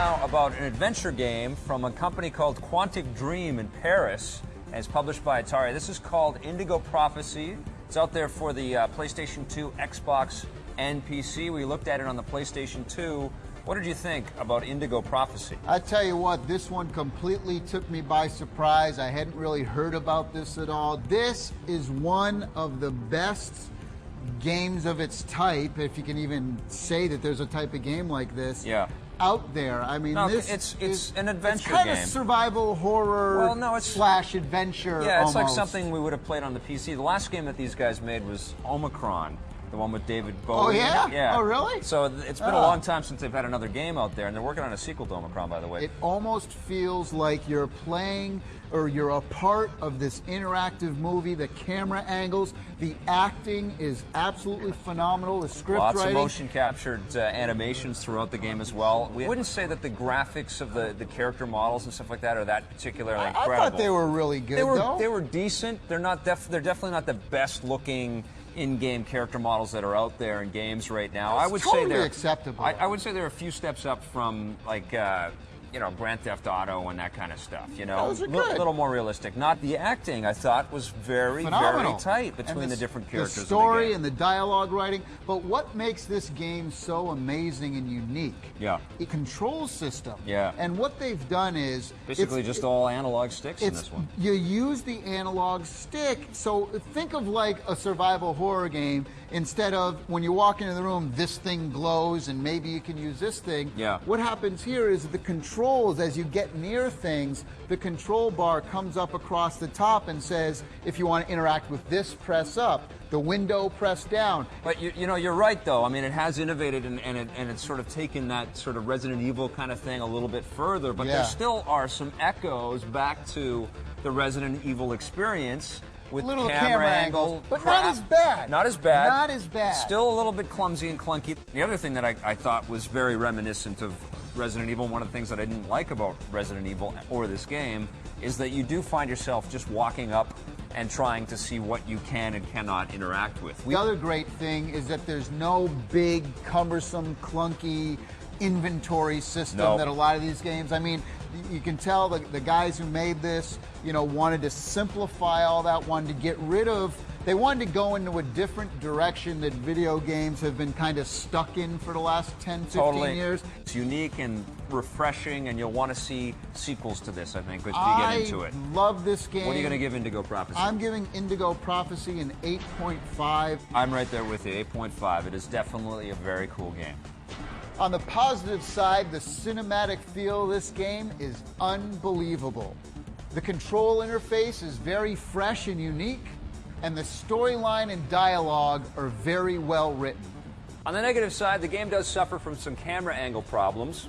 now about an adventure game from a company called Quantic Dream in Paris, and it's published by Atari. This is called Indigo Prophecy. It's out there for the PlayStation 2, Xbox, and PC. We looked at it on the PlayStation 2. What did you think about Indigo Prophecy? I tell you what, this one completely took me by surprise. I hadn't really heard about this at all. This is one of the best games of its type, if you can even say that there's a type of game like this. Yeah. Out there. I mean, no, this it's an adventure game. It's kind game. of survival horror well, no, it's, slash adventure. Yeah, it's almost like something we would have played on the PC. The last game that these guys made was Omicron, the one with David Bowie. Oh, yeah? Yeah. Oh, really? So it's been a long time since they've had another game out there, and they're working on a sequel to Omicron, by the way. It almost feels like you're playing or you're a part of this interactive movie. The camera angles, the acting is absolutely phenomenal. The script Lots writing. of motion captured animations throughout the game as well. We wouldn't say that the graphics of the character models and stuff like that are that particularly incredible. I thought they were really good, though. They were decent. They're definitely not the best looking in-game character models that are out there in games right now. That's I would totally say they're acceptable. I would say they're a few steps up from like you know, Grand Theft Auto and that kind of stuff. You know, Those are good. A little more realistic. Not the acting. I thought was very Phenomenal. very tight between the different characters. The story in the game. and the dialogue writing. But what makes this game so amazing and unique? Yeah. The control system. Yeah. And what they've done is basically just all analog sticks in this one. You use the analog stick. So think of like a survival horror game. Instead of when you walk into the room, this thing glows and maybe you can use this thing. Yeah. What happens here is the controls, as you get near things, the control bar comes up across the top and says, if you want to interact with this, press up. The window, press down. But you know, you're right though. I mean, it has innovated and it's sort of taken that sort of Resident Evil kind of thing a little bit further. But there still are some echoes back to the Resident Evil experience. With little camera angles, but not as bad. Not as bad. Not as bad. Still a little bit clumsy and clunky. The other thing that I thought was very reminiscent of Resident Evil, one of the things that I didn't like about Resident Evil or this game, is that you do find yourself just walking up and trying to see what you can and cannot interact with. The other great thing is that there's no big, cumbersome, clunky inventory system that a lot of these games, I mean, you can tell the guys who made this, you know, wanted to simplify all that, wanted to get rid of, they wanted to go into a different direction that video games have been kind of stuck in for the last 10, 15 years. It's unique and refreshing, and you'll want to see sequels to this, I think, if you get into it. I love this game. What are you going to give Indigo Prophecy? I'm giving Indigo Prophecy an 8.5. I'm right there with you, 8.5. It is definitely a very cool game. On the positive side, the cinematic feel of this game is unbelievable. The control interface is very fresh and unique, and the storyline and dialogue are very well written. On the negative side, the game does suffer from some camera angle problems.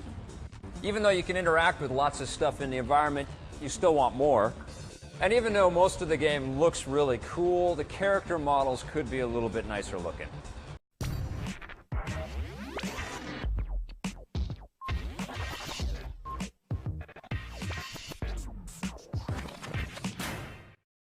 Even though you can interact with lots of stuff in the environment, you still want more. And even though most of the game looks really cool, the character models could be a little bit nicer looking.